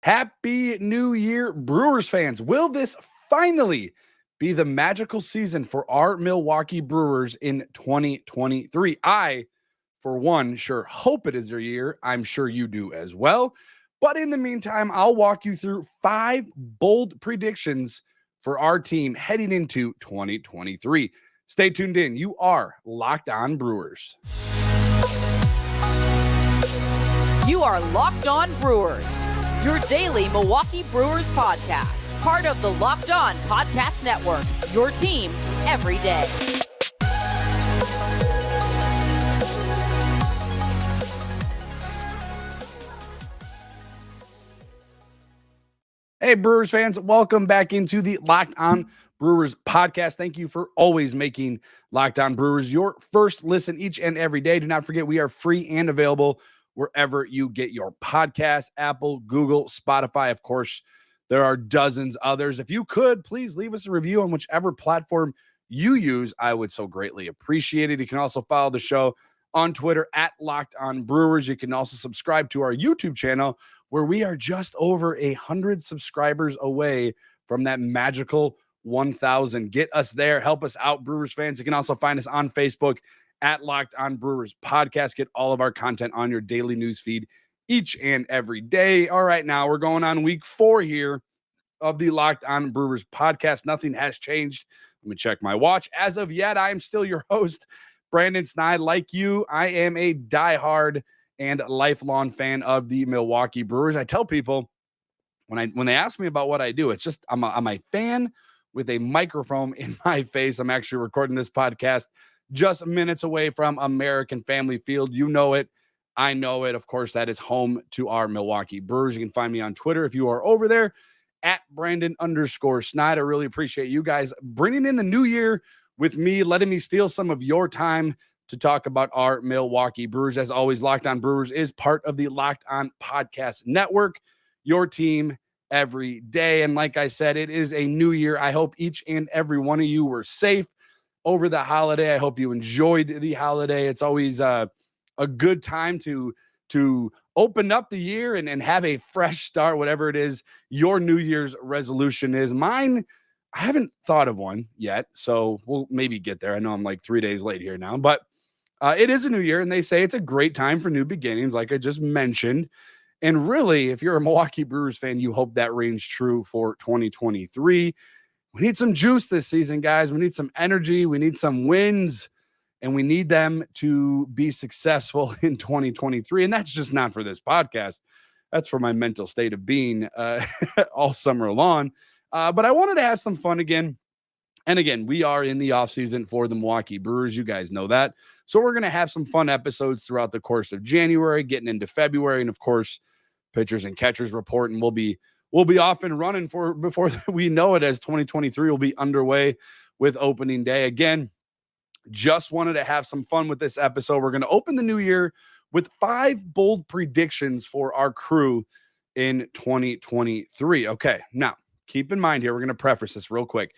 Happy New Year, Brewers fans. Will this finally be the magical season for our Milwaukee Brewers in 2023? I, for one, sure hope it is their year. I'm sure you do as well. But in the meantime, I'll walk you through 5 bold predictions for our team heading into 2023. Stay tuned in. You are Locked On Brewers. You are Locked On Brewers, your daily Milwaukee Brewers podcast, part of the Locked On Podcast Network, your team every day. Hey, Brewers fans, welcome back into the Locked On Brewers podcast. Thank you for always making Locked On Brewers your first listen each and every day. Do not forget, we are free and available wherever you get your podcasts, Apple, Google, Spotify. Of course, there are dozens others. If you could, please leave us a review on whichever platform you use. I would so greatly appreciate it. You can also follow the show on Twitter at Locked On Brewers. You can also subscribe to our YouTube channel, where we are just over 100 subscribers away from that magical 1,000. Get us there. Help us out, Brewers fans. You can also find us on Facebook at Locked On Brewers Podcast. Get all of our content on your daily news feed each and every day. All right, now we're going on week 4 here of the Locked On Brewers Podcast. Nothing has changed. Let me check my watch. As of yet, I am still your host, Brandon Snide. Like you, I am a diehard and lifelong fan of the Milwaukee Brewers. I tell people when they ask me about what I do, it's just I'm a fan with a microphone in my face. I'm actually recording this podcast just minutes away from American Family Field. You know it. I know it. Of course, that is home to our Milwaukee Brewers. You can find me on Twitter if you are over there at Brandon_Snide. I really appreciate you guys bringing in the new year with me, letting me steal some of your time to talk about our Milwaukee Brewers. As always, Locked On Brewers is part of the Locked On Podcast Network, your team every day. And like I said, it is a new year. I hope each and every one of you were safe over the holiday. I hope you enjoyed the holiday. It's always a good time to open up the year and have a fresh start, whatever it is your New Year's resolution is. Mine, I haven't thought of one yet, so we'll maybe get there. I know I'm like 3 days late here now, but it is a new year, and they say it's a great time for new beginnings, like I just mentioned. And really, if you're a Milwaukee Brewers fan, you hope that reigns true for 2023. We need some juice this season, guys. We need some energy. We need some wins, and we need them to be successful in 2023. And that's just not for this podcast. That's for my mental state of being all summer long. But I wanted to have some fun again. And again, we are in the offseason for the Milwaukee Brewers. You guys know that. So we're going to have some fun episodes throughout the course of January, getting into February. And of course, pitchers and catchers report. And we'll be off and running before we know it, as 2023 will be underway with opening day. Again, just wanted to have some fun with this episode. We're going to open the new year with 5 bold predictions for our crew in 2023. Okay, now keep in mind here, we're going to preface this real quick.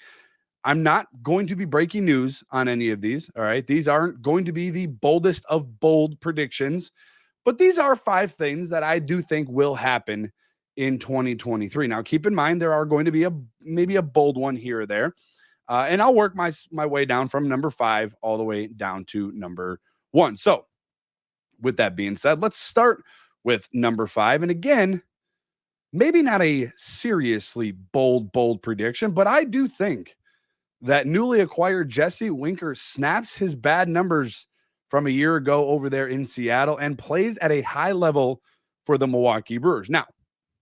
I'm not going to be breaking news on any of these. All right. These aren't going to be the boldest of bold predictions, but these are 5 things that I do think will happen in 2023. Now, keep in mind, there are going to be maybe a bold one here or there. And I'll work my way down from number 5 all the way down to number 1. So with that being said, let's start with number 5. And again, maybe not a seriously bold prediction, but I do think that newly acquired Jesse Winker snaps his bad numbers from a year ago over there in Seattle and plays at a high level for the Milwaukee Brewers. Now,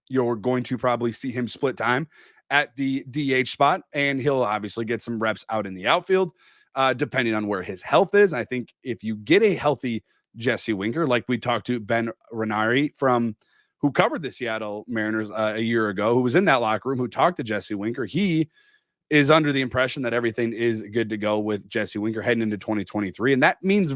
you're going to probably see him split time at the DH spot, and he'll obviously get some reps out in the outfield, depending on where his health is. I think if you get a healthy Jesse Winker, like we talked to Ben Renari who covered the Seattle Mariners a year ago, who was in that locker room, who talked to Jesse Winker, he is under the impression that everything is good to go with Jesse Winker heading into 2023. And that means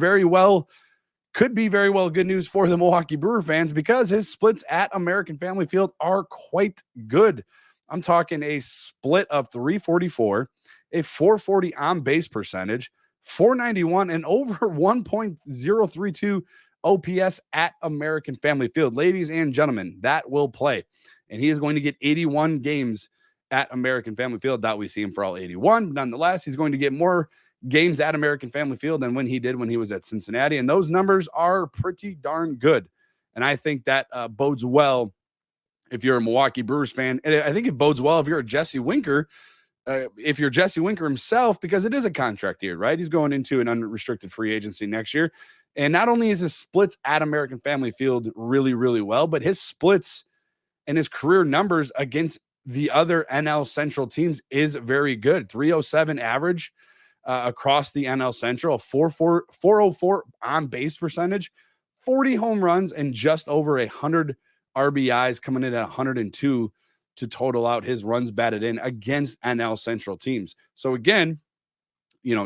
could be very well good news for the Milwaukee Brewer fans, because his splits at American Family Field are quite good. I'm talking a split of 344, a 440 on base percentage, 491, and over 1.032 OPS at American Family Field. Ladies and gentlemen, that will play and he is going to get 81 games at American Family Field. Doubt we see him for all 81. Nonetheless, he's going to get more games at American Family Field than when he did when he was at Cincinnati, and those numbers are pretty darn good. And I think that bodes well if you're a Milwaukee Brewers fan. And I think it bodes well if you're a Jesse Winker, if you're Jesse Winker himself, because it is a contract year, right? He's going into an unrestricted free agency next year. And not only is his splits at American Family Field really, really well, but his splits and his career numbers against the other NL Central teams is very good. 307 average across the NL Central, 404 on base percentage, 40 home runs, and just over 100 RBIs, coming in at 102 to total out his runs batted in against NL Central teams. So again,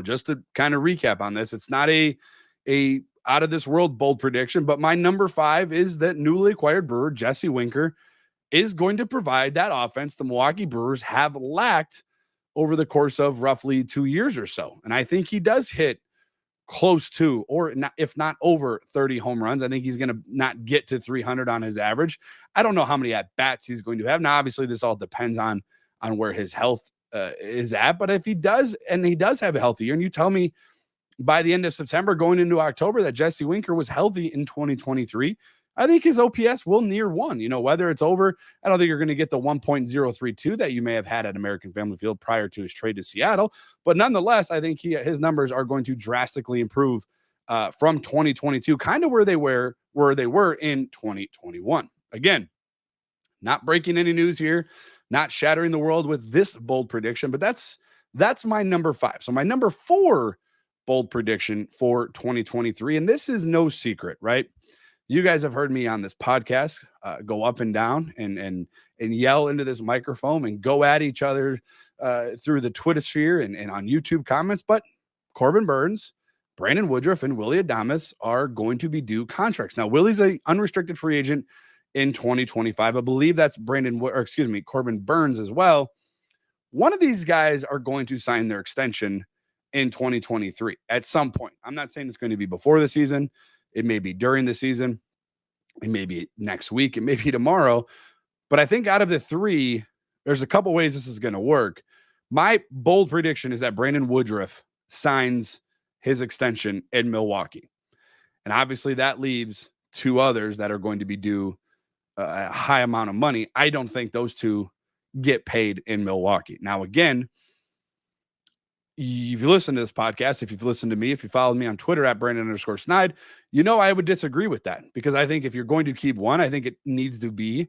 just to kind of recap on this, it's not a out of this world bold prediction, but my number 5 is that newly acquired Brewer Jesse Winker is going to provide that offense the Milwaukee Brewers have lacked over the course of roughly 2 years or so. And I think he does hit close to, or not, if not over 30 home runs. I think he's going to not get to 300 on his average. I don't know how many at-bats he's going to have. Now, obviously, this all depends on where his health is at. But if he does, and he does have a healthy year, and you tell me by the end of September going into October that Jesse Winker was healthy in 2023, I think his OPS will near 1. Whether it's over, I don't think you're going to get the 1.032 that you may have had at American Family Field prior to his trade to Seattle. But nonetheless, I think his numbers are going to drastically improve from 2022, kind of where they were in 2021. Again, not breaking any news here, not shattering the world with this bold prediction, but that's my number 5. So my number 4 bold prediction for 2023, and this is no secret, right? You guys have heard me on this podcast go up and down and yell into this microphone and go at each other through the Twitter sphere and on YouTube comments. But Corbin Burnes, Brandon Woodruff, and Willy Adames are going to be due contracts. Now, Willie's an unrestricted free agent in 2025. I believe that's Corbin Burnes as well. One of these guys are going to sign their extension in 2023 at some point. I'm not saying it's going to be before the season. It may be during the season. It may be next week. It may be tomorrow. But I think out of the 3, there's a couple ways this is going to work. My bold prediction is that Brandon Woodruff signs his extension in Milwaukee. And obviously that leaves 2 others that are going to be due a high amount of money. I don't think those 2 get paid in Milwaukee. Now, again, if you listen to this podcast, if you've listened to me, if you followed me on Twitter at Brandon_Snide, I would disagree with that, because I think if you're going to keep one, I think it needs to be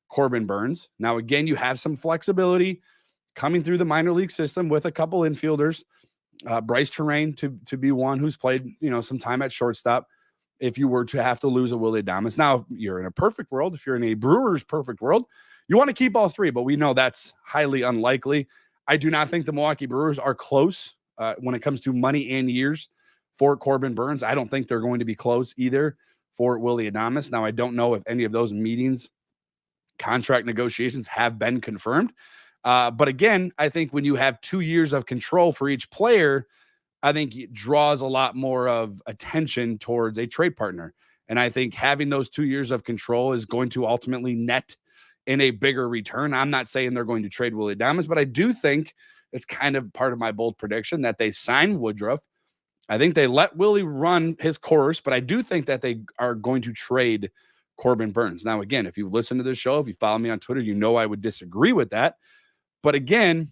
Corbin Burnes. Now, again, you have some flexibility coming through the minor league system with a couple infielders, Bryce Terrain to be one who's played, some time at shortstop. If you were to have to lose a Willy Adames. Now, if you're in a perfect world, if you're in a Brewers perfect world, you want to keep all 3, but we know that's highly unlikely. I do not think the Milwaukee Brewers are close when it comes to money and years for Corbin Burnes. I don't think they're going to be close either for Willy Adames. Now, I don't know if any of those meetings, contract negotiations have been confirmed. But again, I think when you have 2 years of control for each player, I think it draws a lot more of attention towards a trade partner. And I think having those 2 years of control is going to ultimately net in a bigger return. I'm not saying they're going to trade Willy Adames, but I do think it's kind of part of my bold prediction that they sign Woodruff. I think they let Willie run his course, but I do think that they are going to trade Corbin Burnes. Now, again, if you listen to this show, if you follow me on Twitter, I would disagree with that. But again,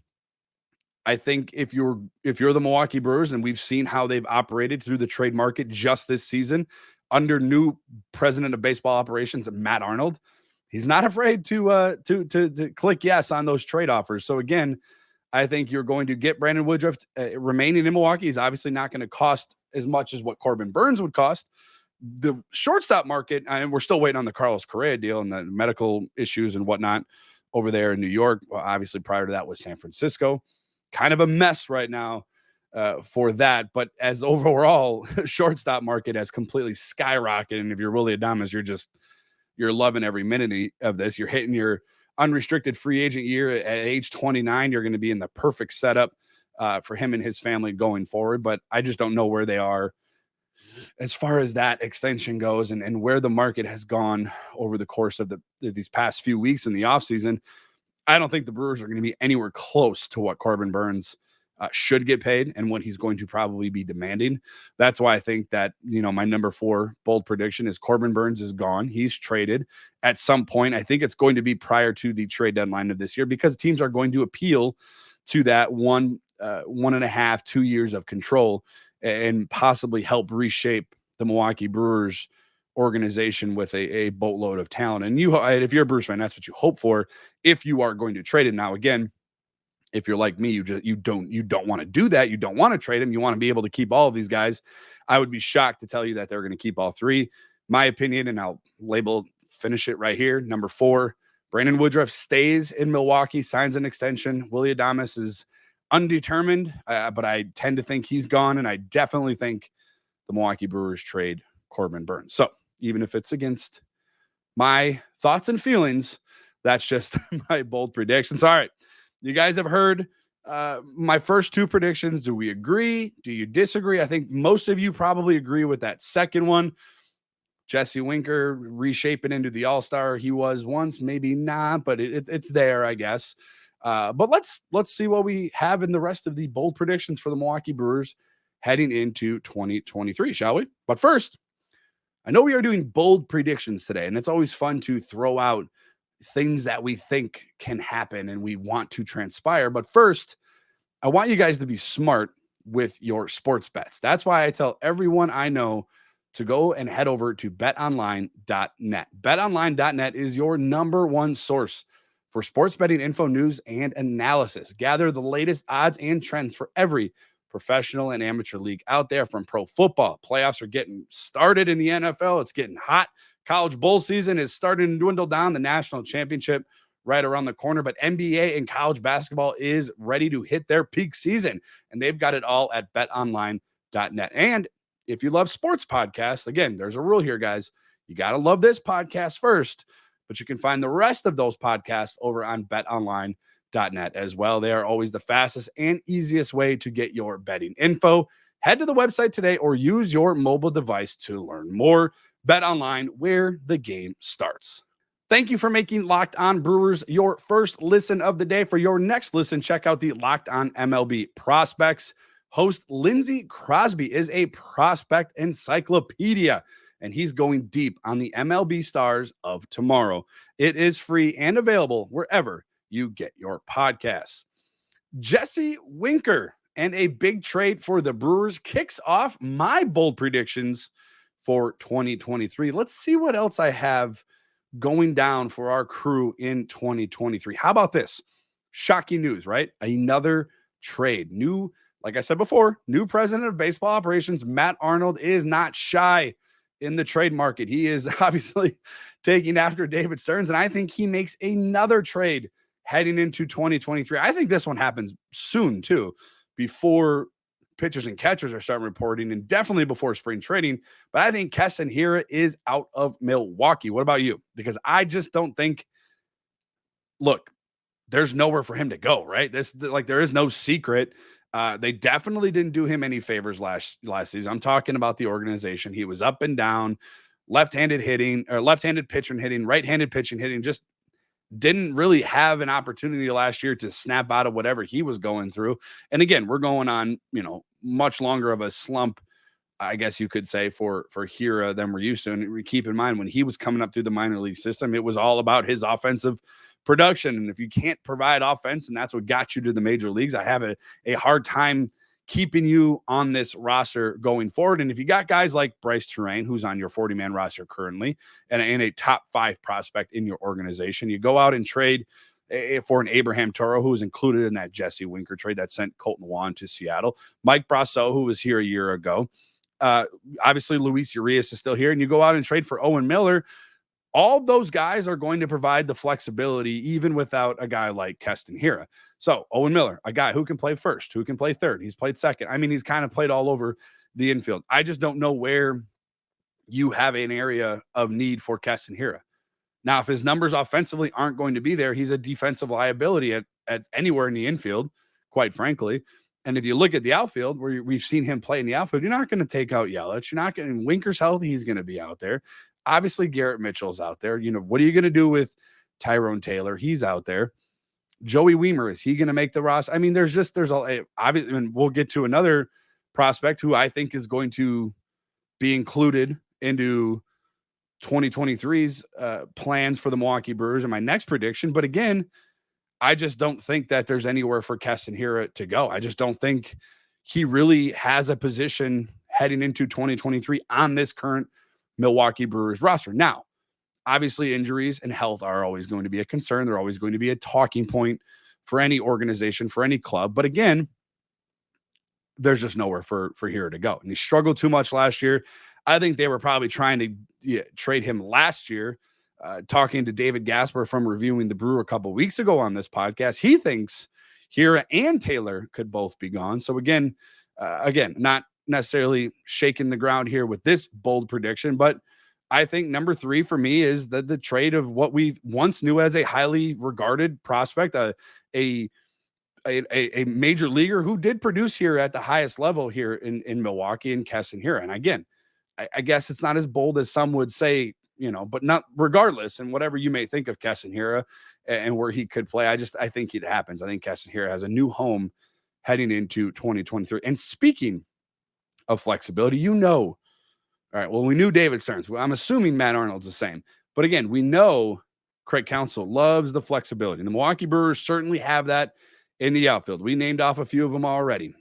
I think if you're the Milwaukee Brewers, and we've seen how they've operated through the trade market just this season under new president of baseball operations, Matt Arnold, he's not afraid to click yes on those trade offers. So again, I think you're going to get Brandon Woodruff remaining in Milwaukee. He's obviously not going to cost as much as what Corbin Burnes would cost. The shortstop market, and we're still waiting on the Carlos Correa deal and the medical issues and whatnot over there in New York. Well, obviously prior to that was San Francisco. Kind of a mess right now for that. But as overall shortstop market has completely skyrocketed. And if you're Willy Adames, you're loving every minute of this. You're hitting your unrestricted free agent year at age 29. You're going to be in the perfect setup for him and his family going forward. But I just don't know where they are as far as that extension goes and where the market has gone over the course of these past few weeks in the offseason, I don't think the Brewers are going to be anywhere close to what Corbin Burnes should get paid and what he's going to probably be demanding. That's why I think that, my number 4 bold prediction is Corbin Burnes is gone. He's traded at some point. I think it's going to be prior to the trade deadline of this year because teams are going to appeal to that 1.5, 2 years of control and possibly help reshape the Milwaukee Brewers organization with a boatload of talent. And if you're a Brewers fan, that's what you hope for if you are going to trade it. Now, again, if you're like me, you don't want to do that. You don't want to trade him. You want to be able to keep all of these guys. I would be shocked to tell you that they're going to keep all 3. My opinion, and I'll finish it right here. Number 4, Brandon Woodruff stays in Milwaukee, signs an extension. Willy Adames is undetermined, but I tend to think he's gone, and I definitely think the Milwaukee Brewers trade Corbin Burnes. So even if it's against my thoughts and feelings, that's just my bold predictions. All right. You guys have heard my first 2 predictions. Do we agree? Do you disagree? I think most of you probably agree with that second one. Jesse Winker reshaping into the all-star he was once, maybe not, but it's there, I guess. But let's see what we have in the rest of the bold predictions for the Milwaukee Brewers heading into 2023, shall we? But first, I know we are doing bold predictions today, and it's always fun to throw out things that we think can happen and we want to transpire. But first, I want you guys to be smart with your sports bets. That's why I tell everyone I know to go and head over to betonline.net. Betonline.net is your number 1 source for sports betting info, news, and analysis. Gather the latest odds and trends for every professional and amateur league out there, from pro football. Playoffs are getting started in the NFL. It's getting hot. College bowl season is starting to dwindle down. The national championship right around the corner, but NBA and college basketball is ready to hit their peak season, and they've got it all at betonline.net. And if you love sports podcasts, again, there's a rule here, guys. You got to love this podcast first, but you can find the rest of those podcasts over on betonline.net as well. They are always the fastest and easiest way to get your betting info. Head to the website today or use your mobile device to learn more. BetOnline, where the game starts. Thank you for making Locked On Brewers your first listen of the day. For your next listen, check out the Locked On MLB Prospects. Host Lindsey Crosby is a prospect encyclopedia, and he's going deep on the MLB stars of tomorrow. It is free and available wherever you get your podcasts. Jesse Winker and a big trade for the Brewers kicks off my bold predictions for 2023. Let's see what else I have going down for our crew in 2023. How about this? Shocking news, right? Another trade. Like I said before, new president of baseball operations, Matt Arnold, is not shy in the trade market. He is obviously taking after David Stearns, and I think he makes another trade heading into 2023. I think this one happens soon, too, before pitchers and catchers are starting reporting, and definitely before spring training. But I think Keston Hiura is out of Milwaukee. What about you? Because I just don't think, look, there's nowhere for him to go, right? There is no secret. They definitely didn't do him any favors last season. I'm talking about the organization. He was up and down, left-handed pitching hitting, right-handed pitching hitting, just didn't really have an opportunity last year to snap out of whatever he was going through. And again, we're going on, much longer of a slump, I guess you could say, for Hiura than we're used to. And keep in mind, when he was coming up through the minor league system, it was all about his offensive production. And if you can't provide offense, and that's what got you to the major leagues, I have a hard time keeping you on this roster going forward. And if you got guys like Bryce Terrain, who's on your 40-man roster currently, and a top 5 prospect in your organization, you go out and trade for an Abraham Toro, who was included in that Jesse Winker trade that sent Colton Wong to Seattle, Mike Brasso, who was here a year ago. Obviously, Luis Urias is still here, and you go out and trade for Owen Miller. All those guys are going to provide the flexibility, even without a guy like Keston Hiura. So Owen Miller, a guy who can play first, who can play third. He's played second. I mean, he's kind of played all over the infield. I just don't know where you have an area of need for Keston Hiura. Now, if his numbers offensively aren't going to be there, he's a defensive liability at anywhere in the infield, quite frankly. And if you look at the outfield, where we've seen him play in the outfield, you're not going to take out Yelich. You're not going to, Winker's healthy. He's going to be out there. Obviously, Garrett Mitchell's out there. What are you going to do with Tyrone Taylor? He's out there. Joey Weimer, is he going to make the roster? I mean, there's obviously, and we'll get to another prospect who I think is going to be included into 2023's plans for the Milwaukee Brewers in my next prediction. But again, I just don't think that there's anywhere for Keston Hiura to go. I just don't think he really has a position heading into 2023 on this current Milwaukee Brewers roster. Now, obviously, injuries and health are always going to be a concern. They're always going to be a talking point for any organization, for any club. But again, there's just nowhere for Hiura to go. And he struggled too much last year. I think they were probably trying to trade him last year. Talking to David Gasper from Reviewing the Brew a couple weeks ago on this podcast, he thinks Hiura and Taylor could both be gone. So again, not necessarily shaking the ground here with this bold prediction, but I think number 3 for me is the trade of what we once knew as a highly regarded prospect, a major leaguer who did produce here at the highest level here in Milwaukee, and Keston Hiura. And again, I guess it's not as bold as some would say, but not regardless. And whatever you may think of Keston Hiura and where he could play, I think it happens. I think Keston Hiura has a new home heading into 2023. And speaking of flexibility, all right, well, we knew David Stearns. Well, I'm assuming Matt Arnold's the same. But again, we know Craig Counsell loves the flexibility. And the Milwaukee Brewers certainly have that in the outfield. We named off a few of them already.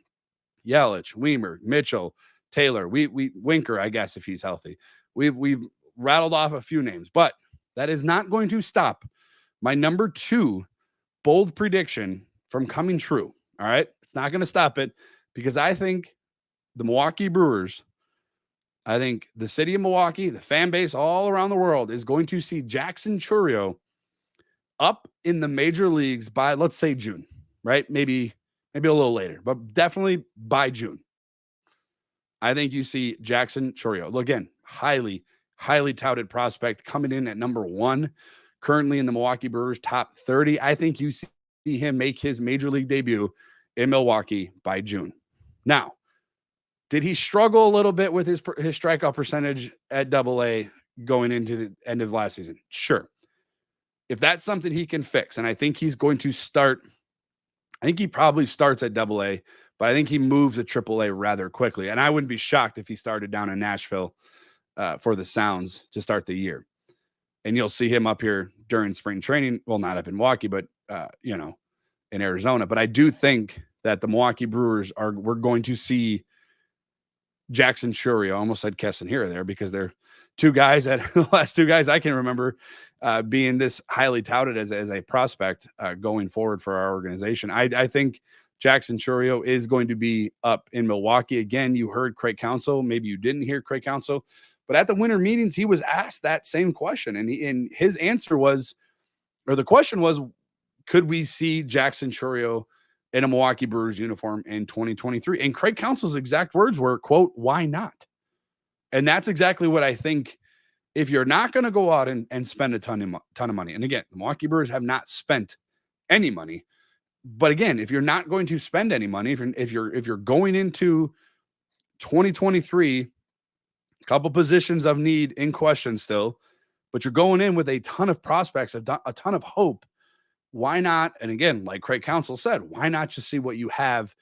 Yelich, Weimer, Mitchell, Taylor, Winker, I guess, if he's healthy. We've rattled off a few names, but that is not going to stop my number 2 bold prediction from coming true. All right. It's not going to stop it, because I think the Milwaukee Brewers, I think the city of Milwaukee, the fan base all around the world, is going to see Jackson Chourio up in the major leagues by, let's say, June, right? Maybe a little later, but definitely by June. I think you see Jackson Chourio. Again, highly touted prospect, coming in at number 1, currently in the Milwaukee Brewers top 30. I think you see him make his major league debut in Milwaukee by June. Now, did he struggle a little bit with his strikeout percentage at AA going into the end of last season? Sure. If that's something he can fix, and I think he's going to start, I think he probably starts at AA, but I think he moves to AAA rather quickly. And I wouldn't be shocked if he started down in Nashville for the Sounds to start the year. And you'll see him up here during spring training. Well, not up in Milwaukee, but, in Arizona. But I do think that the Milwaukee Brewers we're going to see Jackson Chourio. I almost said Keston Hiura there, because they're the last 2 guys I can remember being this highly touted as a prospect going forward for our organization. I think Jackson Chourio is going to be up in Milwaukee. Again, you heard Craig Counsell. Maybe you didn't hear Craig Counsell, but at the winter meetings, he was asked that same question. And his answer was, or the question was, could we see Jackson Chourio in a Milwaukee Brewers uniform in 2023? And Craig Counsell's exact words were, quote, "Why not?" And that's exactly what I think. If you're not going to go out and spend a ton of money, and again, the Milwaukee Brewers have not spent any money, but again, if you're not going to spend any money, if you're going into 2023, a couple positions of need in question still, but you're going in with a ton of prospects, a ton of hope, why not? And again, like Craig Counsell said, why not just see what you have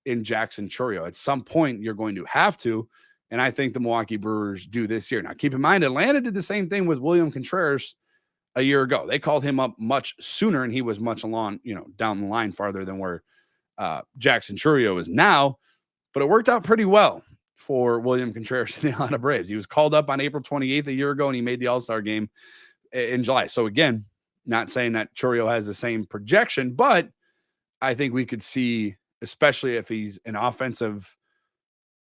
in Jackson Chourio? At some point, you're going to have to. And I think the Milwaukee Brewers do this year. Now, keep in mind, Atlanta did the same thing with William Contreras a year ago. They called him up much sooner, and he was much along, down the line farther than where Jackson Chourio is now. But it worked out pretty well for William Contreras and the Atlanta Braves. He was called up on April 28th a year ago, and he made the All-Star game in July. So again, not saying that Chourio has the same projection, but I think we could see, especially if he's an offensive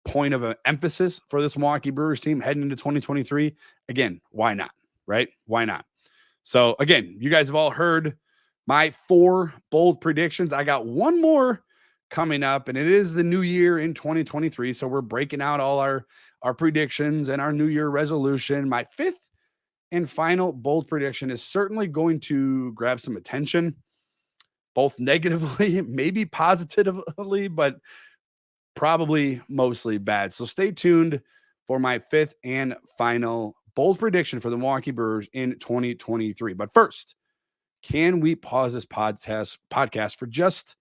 point of emphasis for this Milwaukee Brewers team heading into 2023. Again, why not? Right? Why not? So again, you guys have all heard my 4 bold predictions. I got one more coming up, and it is the new year in 2023. So we're breaking out all our predictions and our new year resolution. My 5th and final bold prediction is certainly going to grab some attention. both negatively, maybe positively, but probably mostly bad. So stay tuned for my fifth and final bold prediction for the Milwaukee Brewers in 2023. But first, can we pause this podcast for just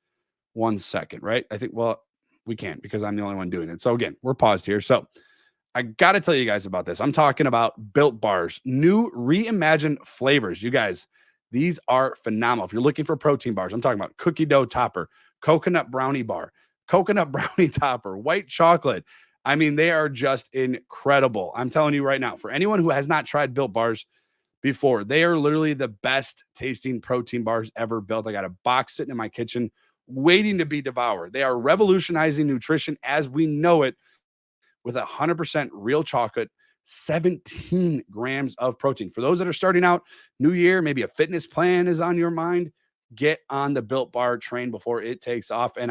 1 second, right? I think, well, we can't because I'm the only one doing it. So again, we're paused here. So I got to tell you guys about this. I'm talking about Built Bars, new reimagined flavors. You guys, these are phenomenal. If you're looking for protein bars, I'm talking about cookie dough topper, coconut brownie bar, coconut brownie topper, white chocolate. I mean, they are just incredible. I'm telling you right now, for anyone who has not tried Built Bars before, they are literally the best tasting protein bars ever built. I got a box sitting in my kitchen waiting to be devoured. They are revolutionizing nutrition as we know it with 100% real chocolate, 17 grams of protein. For those that are starting out, new year, maybe a fitness plan is on your mind, get on the Built Bar train before it takes off. And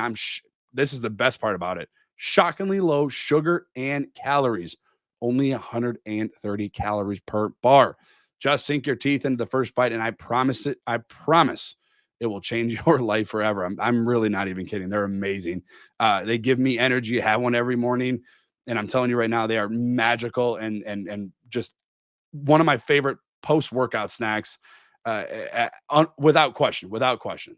this is the best part about it. Shockingly low sugar and calories, only 130 calories per bar. Just sink your teeth into the first bite, and I promise it will change your life forever. I'm really not even kidding. They're amazing. They give me energy. I have one every morning. And I'm telling you right now, they are magical and just one of my favorite post-workout snacks, without question.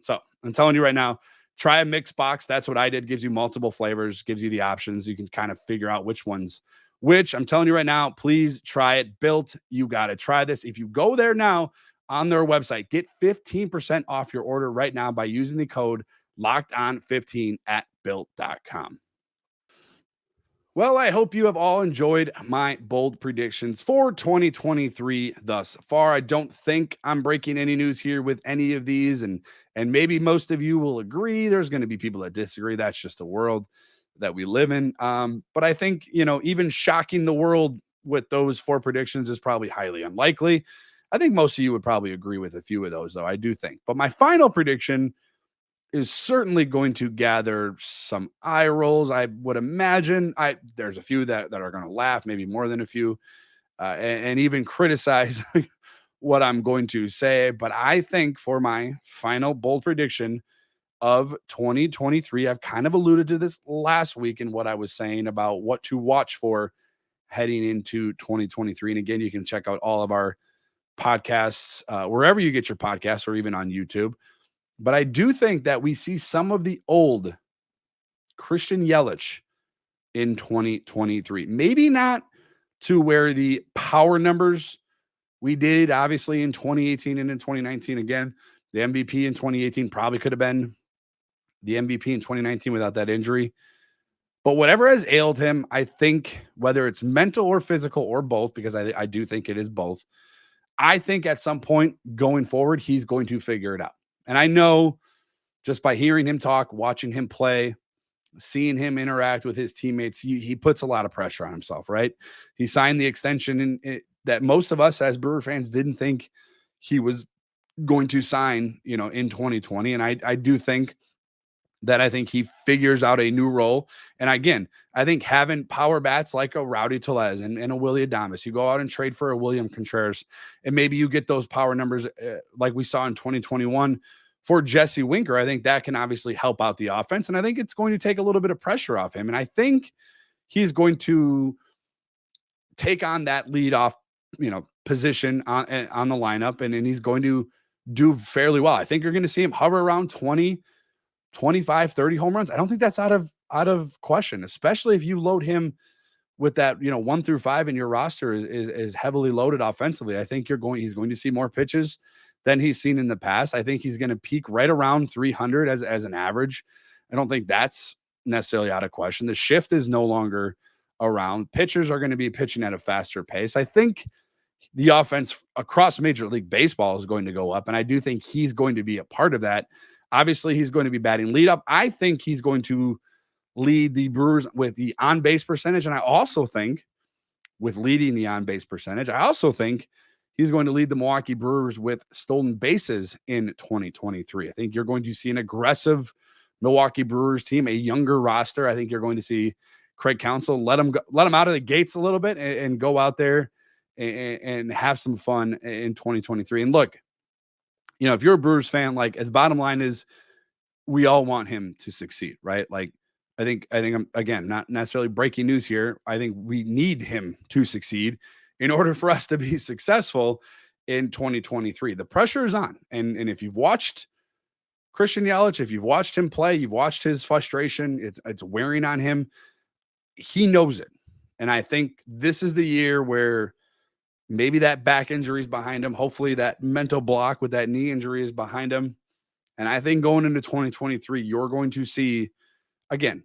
So I'm telling you right now, try a mix box. That's what I did. Gives you multiple flavors, gives you the options. You can kind of figure out which one's which. I'm telling you right now, please try it. Built, you got to try this. If you go there now on their website, get 15% off your order right now by using the code LOCKEDON15 at built.com. Well, I hope you have all enjoyed my bold predictions for 2023 thus far. I don't think I'm breaking any news here with any of these, and maybe most of you will agree. There's going to be people that disagree. That's just the world that we live in. But I think, even shocking the world with those 4 predictions is probably highly unlikely. I think most of you would probably agree with a few of those, though, I do think. But my final prediction is certainly going to gather some eye rolls. I would imagine there's a few that are going to laugh, maybe more than a few, and even criticize what I'm going to say. But I think for my final bold prediction of 2023, I've kind of alluded to this last week in what I was saying about what to watch for heading into 2023. And again, you can check out all of our podcasts wherever you get your podcasts or even on YouTube. But I do think that we see some of the old Christian Yelich in 2023. Maybe not to where the power numbers we did, obviously, in 2018 and in 2019. Again, the MVP in 2018 probably could have been the MVP in 2019 without that injury. But whatever has ailed him, I think, whether it's mental or physical or both, because I do think it is both, I think at some point going forward, he's going to figure it out. And I know just by hearing him talk, watching him play, seeing him interact with his teammates, he puts a lot of pressure on himself, right? He signed the extension that most of us as Brewer fans didn't think he was going to sign, in 2020. And I do think that I think he figures out a new role. And again, I think having power bats like a Rowdy Tellez and a Willie Adames, you go out and trade for a William Contreras, and maybe you get those power numbers like we saw in 2021 for Jesse Winker. I think that can obviously help out the offense. And I think it's going to take a little bit of pressure off him. And I think he's going to take on that lead off, position on the lineup. And he's going to do fairly well. I think you're going to see him hover around 20, 25, 30 home runs. I don't think that's out of question, especially if you load him with that, 1 through 5 and your roster is heavily loaded offensively. I think he's going to see more pitches than he's seen in the past. I think he's going to peak right around 300 as an average. I don't think that's necessarily out of question. The shift is no longer around. Pitchers are going to be pitching at a faster pace. I think the offense across Major League Baseball is going to go up, and I do think he's going to be a part of that. Obviously, he's going to be batting leadoff. I think he's going to lead the Brewers with the on-base percentage, and I also think with leading the on-base percentage, I also think he's going to lead the Milwaukee Brewers with stolen bases in 2023. I think you're going to see an aggressive Milwaukee Brewers team, a younger roster. I think you're going to see Craig Counsell let him out of the gates a little bit and go out there and have some fun in 2023. And look, if you're a Brewers fan, like the bottom line is we all want him to succeed, right? Like, I think I'm, again, not necessarily breaking news here. I think we need him to succeed in order for us to be successful in 2023. The pressure is on. And if you've watched Christian Yelich, if you've watched him play, you've watched his frustration, it's wearing on him. He knows it. And I think this is the year where maybe that back injury is behind him. Hopefully that mental block with that knee injury is behind him. And I think going into 2023, you're going to see, again,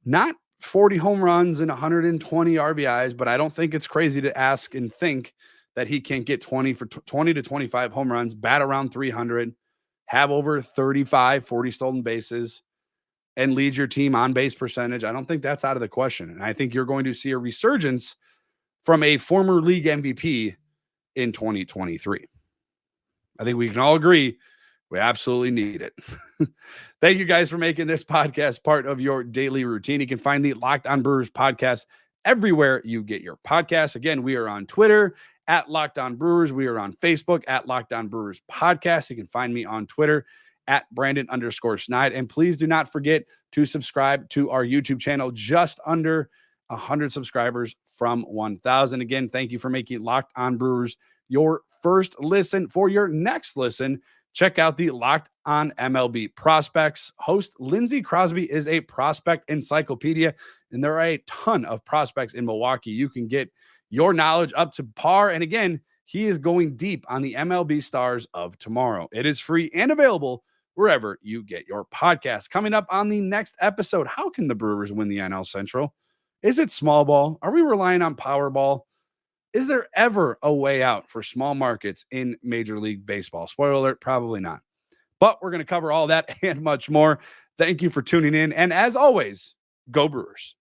not 40 home runs and 120 RBIs, but I don't think it's crazy to ask and think that he can't get 20 to 25 home runs, bat around 300, have over 35, 40 stolen bases, and lead your team on base percentage. I don't think that's out of the question. And I think you're going to see a resurgence from a former league MVP in 2023. I think we can all agree we absolutely need it. Thank you guys for making this podcast part of your daily routine. You can find the Locked On Brewers podcast everywhere you get your podcasts. Again, we are on Twitter at Locked On Brewers. We are on Facebook at Locked On Brewers Podcast. You can find me on Twitter at Brandon_Snide. And please do not forget to subscribe to our YouTube channel, just under 100 subscribers from 1,000. Again, thank you for making Locked On Brewers your first listen. For your next listen, check out the Locked On MLB Prospects. Host Lindsey Crosby is a prospect encyclopedia, and there are a ton of prospects in Milwaukee. You can get your knowledge up to par. And again, he is going deep on the MLB stars of tomorrow. It is free and available wherever you get your podcast. Coming up on the next episode, how can the Brewers win the NL Central? Is it small ball? Are we relying on power ball? Is there ever a way out for small markets in Major League Baseball? Spoiler alert, probably not. But we're going to cover all that and much more. Thank you for tuning in. And as always, go Brewers.